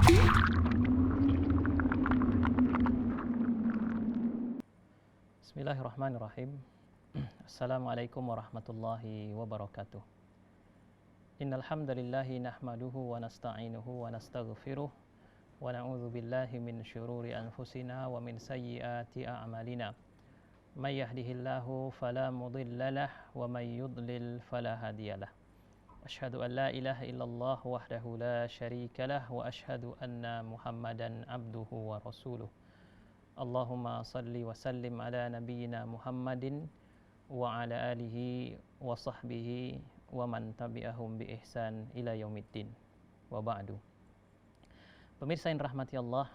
Bismillahirrahmanirrahim. Assalamualaikum warahmatullahi wabarakatuh. Innal hamdalillahi nahmaduhu wa nasta'inuhu wa nastaghfiruh wa na'udzu billahi min syururi anfusina wa min sayyiati a'malina. May yahdihillahu fala mudhillalah wa may yudlil fala hadiyalah. Asyhadu an la ilaha illallah wahdahu la syarikalah wa asyhadu anna Muhammadan abduhu wa rasuluh. Allahumma salli wa sallim ala nabiyyina Muhammadin wa ala alihi wa sahbihi wa man tabi'ahum bi ihsan ila yaumiddin. Wa ba'du. Pemirsa yang rahmati Allah,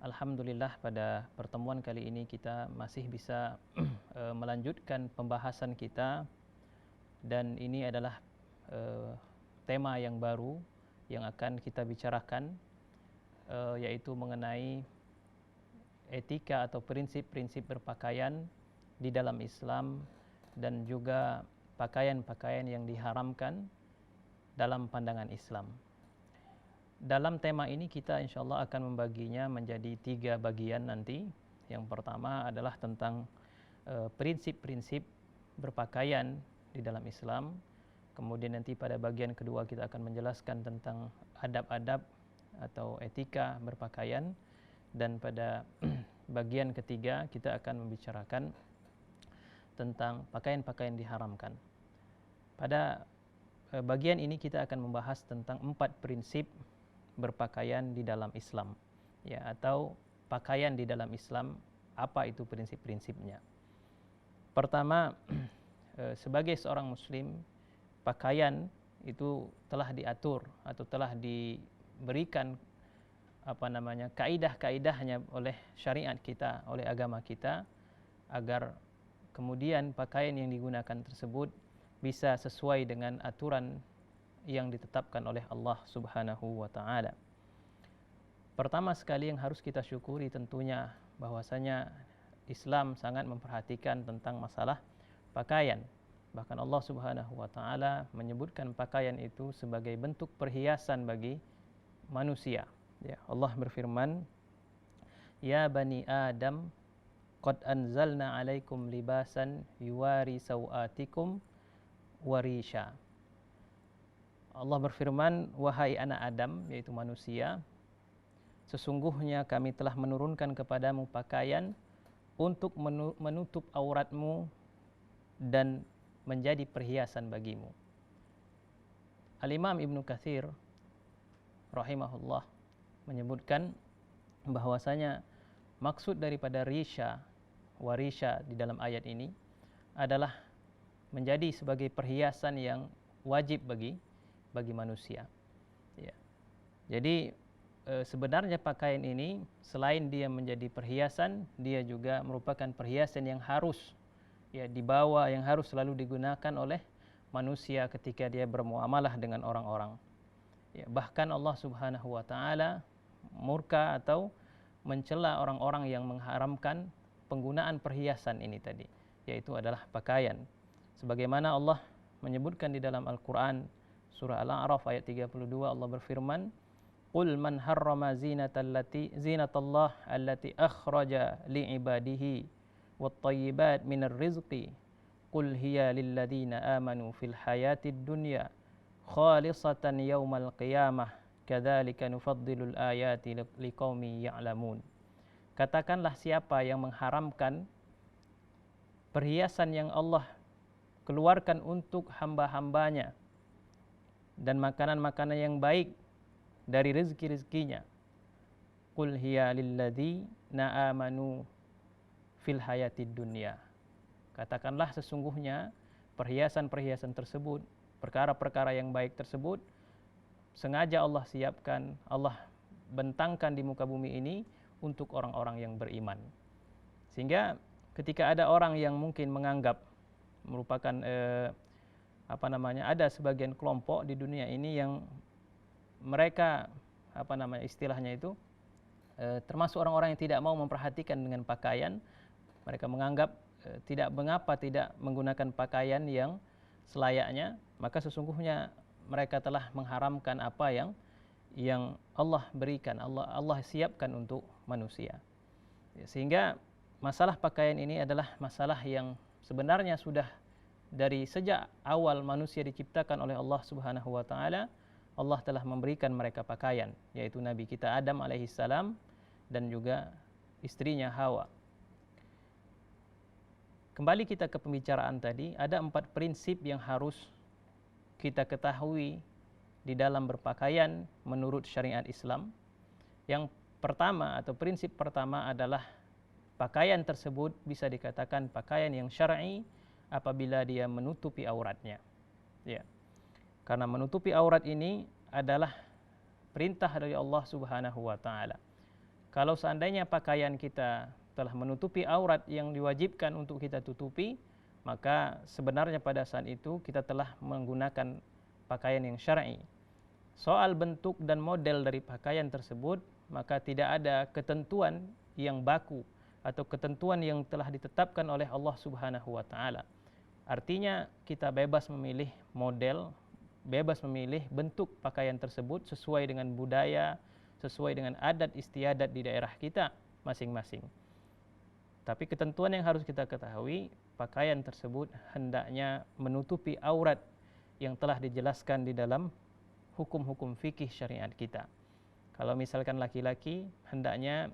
alhamdulillah pada pertemuan kali ini kita masih bisa melanjutkan pembahasan kita, dan ini adalah tema yang baru yang akan kita bicarakan, yaitu mengenai etika atau prinsip-prinsip berpakaian di dalam Islam dan juga pakaian-pakaian yang diharamkan dalam pandangan Islam. Dalam tema ini kita insya Allah akan membaginya menjadi 3 bagian nanti. Yang pertama adalah tentang prinsip-prinsip berpakaian di dalam Islam. Kemudian nanti pada bagian kedua kita akan menjelaskan tentang adab-adab atau etika berpakaian. Dan pada bagian ketiga kita akan membicarakan tentang pakaian-pakaian diharamkan. Pada bagian ini kita akan membahas tentang 4 prinsip berpakaian di dalam Islam, ya, atau pakaian di dalam Islam, apa itu prinsip-prinsipnya. Pertama, sebagai seorang muslim, pakaian itu telah diatur atau telah diberikan kaidah-kaidahnya oleh syariat kita, oleh agama kita, agar kemudian pakaian yang digunakan tersebut bisa sesuai dengan aturan yang ditetapkan oleh Allah Subhanahu wa taala. Pertama sekali yang harus kita syukuri tentunya bahwasanya Islam sangat memperhatikan tentang masalah pakaian. Bahkan Allah Subhanahu wa taala menyebutkan pakaian itu sebagai bentuk perhiasan bagi manusia. Ya, Allah berfirman, "Ya bani Adam, qad anzalna 'alaikum libasan yuwari sawatikum warisha." Allah berfirman, wahai anak Adam, yaitu manusia, sesungguhnya kami telah menurunkan kepadamu pakaian untuk menutup auratmu dan menjadi perhiasan bagimu. Al-Imam Ibnu Katsir rahimahullah menyebutkan bahwasanya maksud daripada warisha di dalam ayat ini adalah menjadi sebagai perhiasan yang wajib bagi manusia. Ya. Jadi sebenarnya pakaian ini selain dia menjadi perhiasan, dia juga merupakan perhiasan yang harus dibawa, yang harus selalu digunakan oleh manusia ketika dia bermuamalah dengan orang-orang. Ya, bahkan Allah Subhanahu wa taala murka atau mencela orang-orang yang mengharamkan penggunaan perhiasan ini tadi, yaitu adalah pakaian. Sebagaimana Allah menyebutkan di dalam Al-Qur'an surah Al-A'raf ayat 32, Allah berfirman, "Qul man harrama zinatallah allati akhraja li'ibadihi wat-thayyibat minar rizqi qul hiya lilladzina amanu fil hayatid dunya khalisatan yaumal qiyamah kadzalika nufaddilul ayati liqaumi ya'lamun." Katakanlah, siapa yang mengharamkan perhiasan yang Allah keluarkan untuk hamba-hambanya dan makanan-makanan yang baik dari rezeki-rezekinya, qul hiya lilladzina amanu fil hayatid dunya. Katakanlah, sesungguhnya perhiasan-perhiasan tersebut, perkara-perkara yang baik tersebut sengaja Allah siapkan, Allah bentangkan di muka bumi ini untuk orang-orang yang beriman. Sehingga ketika ada orang yang mungkin menganggap merupakan ada sebagian kelompok di dunia ini yang mereka istilahnya itu termasuk orang-orang yang tidak mau memperhatikan dengan pakaian. Mereka menganggap mengapa tidak menggunakan pakaian yang selayaknya, maka sesungguhnya mereka telah mengharamkan apa yang yang Allah berikan, Allah siapkan untuk manusia. Sehingga masalah pakaian ini adalah masalah yang sebenarnya sudah dari sejak awal manusia diciptakan oleh Allah Subhanahu wa taala. Allah telah memberikan mereka pakaian, yaitu Nabi kita Adam alaihissalam dan juga istrinya Hawa. Kembali kita ke pembicaraan tadi, ada 4 prinsip yang harus kita ketahui di dalam berpakaian menurut syariat Islam. Yang pertama atau prinsip pertama adalah pakaian tersebut bisa dikatakan pakaian yang syar'i apabila dia menutupi auratnya. Ya. Karena menutupi aurat ini adalah perintah dari Allah Subhanahu wa taala. Kalau seandainya pakaian kita telah menutupi aurat yang diwajibkan untuk kita tutupi, maka sebenarnya pada saat itu kita telah menggunakan pakaian yang syar'i. Soal bentuk dan model dari pakaian tersebut, maka tidak ada ketentuan yang baku atau ketentuan yang telah ditetapkan oleh Allah Subhanahu wa taala. Artinya kita bebas memilih model, bebas memilih bentuk pakaian tersebut sesuai dengan budaya, sesuai dengan adat istiadat di daerah kita masing-masing. Tapi ketentuan yang harus kita ketahui, pakaian tersebut hendaknya menutupi aurat yang telah dijelaskan di dalam hukum-hukum fikih syariat kita. Kalau misalkan laki-laki, hendaknya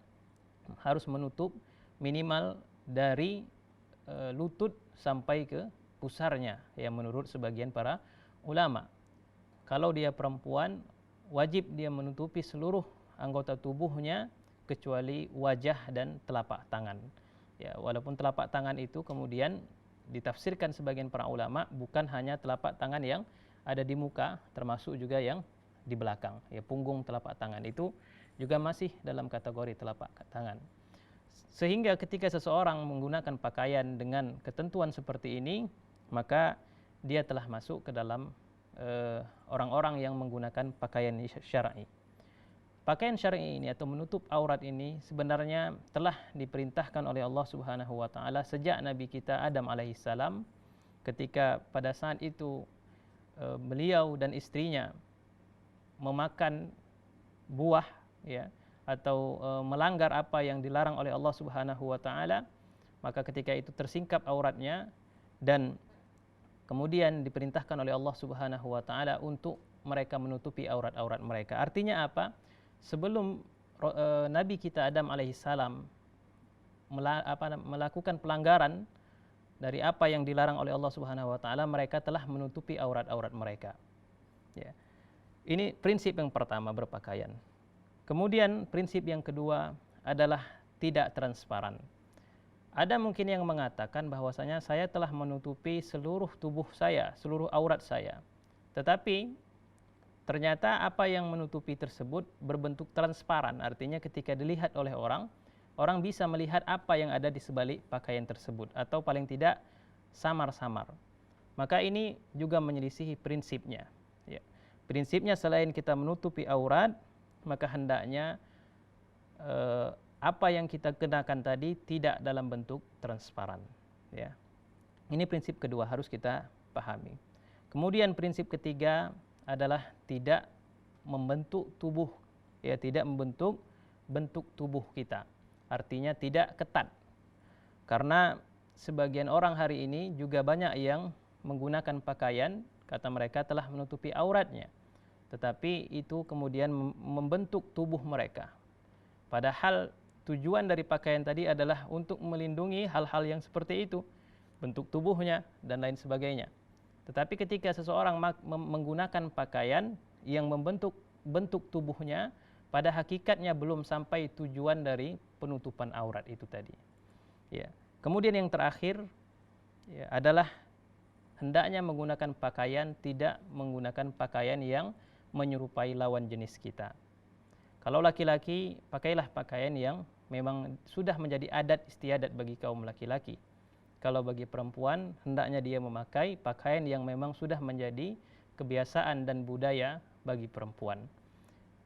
harus menutup minimal dari lutut sampai ke pusarnya, yang menurut sebagian para ulama. Kalau dia perempuan, wajib dia menutupi seluruh anggota tubuhnya kecuali wajah dan telapak tangan. Ya, walaupun telapak tangan itu kemudian ditafsirkan sebagian para ulama bukan hanya telapak tangan yang ada di muka, termasuk juga yang di belakang. Ya, punggung telapak tangan itu juga masih dalam kategori telapak tangan. Sehingga ketika seseorang menggunakan pakaian dengan ketentuan seperti ini, maka dia telah masuk ke dalam orang-orang yang menggunakan pakaian syar'i. Pakaian syar'i ini atau menutup aurat ini sebenarnya telah diperintahkan oleh Allah Subhanahu wa taala sejak Nabi kita Adam alaihissalam, ketika pada saat itu beliau dan istrinya memakan buah, ya, atau melanggar apa yang dilarang oleh Allah Subhanahu wa taala, maka ketika itu tersingkap auratnya dan kemudian diperintahkan oleh Allah Subhanahu wa taala untuk mereka menutupi aurat-aurat mereka. Artinya apa? Sebelum Nabi kita Adam alaihissalam melakukan pelanggaran dari apa yang dilarang oleh Allah Subhanahu wa taala, mereka telah menutupi aurat-aurat mereka. Ya. Ini prinsip yang pertama berpakaian. Kemudian prinsip yang kedua adalah tidak transparan. Ada mungkin yang mengatakan bahwasanya saya telah menutupi seluruh tubuh saya, seluruh aurat saya. Tetapi ternyata apa yang menutupi tersebut berbentuk transparan. Artinya ketika dilihat oleh orang, orang bisa melihat apa yang ada di sebalik pakaian tersebut, atau paling tidak samar-samar. Maka ini juga menyelisihi prinsipnya. Ya. Prinsipnya selain kita menutupi aurat, maka hendaknya apa yang kita kenakan tadi tidak dalam bentuk transparan. Ya. Ini prinsip kedua harus kita pahami. Kemudian prinsip ketiga adalah tidak membentuk tubuh, ya, tidak membentuk bentuk tubuh kita. Artinya tidak ketat. Karena sebagian orang hari ini juga banyak yang menggunakan pakaian, kata mereka telah menutupi auratnya, tetapi itu kemudian membentuk tubuh mereka. Padahal tujuan dari pakaian tadi adalah untuk melindungi hal-hal yang seperti itu, bentuk tubuhnya dan lain sebagainya. Tetapi ketika seseorang menggunakan pakaian yang membentuk bentuk tubuhnya, pada hakikatnya belum sampai tujuan dari penutupan aurat itu tadi. Ya. Kemudian yang terakhir, ya, adalah hendaknya menggunakan pakaian, tidak menggunakan pakaian yang menyerupai lawan jenis kita. Kalau laki-laki, pakailah pakaian yang memang sudah menjadi adat istiadat bagi kaum laki-laki. Kalau bagi perempuan, hendaknya dia memakai pakaian yang memang sudah menjadi kebiasaan dan budaya bagi perempuan.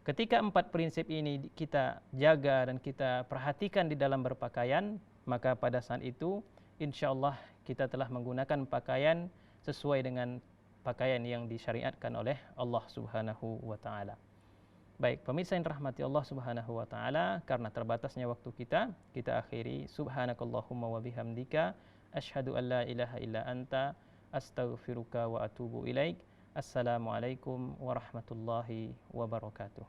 Ketika 4 prinsip ini kita jaga dan kita perhatikan di dalam berpakaian, maka pada saat itu insya Allah kita telah menggunakan pakaian sesuai dengan pakaian yang disyariatkan oleh Allah Subhanahu wa taala. Baik, pemirsa yang rahmati Allah Subhanahu wa taala, karena terbatasnya waktu kita akhiri. Subhanakallahumma wa bihamdika asyhadu an la ilaha illa anta astaghfiruka wa atubu ilaik. Assalamualaikum warahmatullahi wabarakatuh.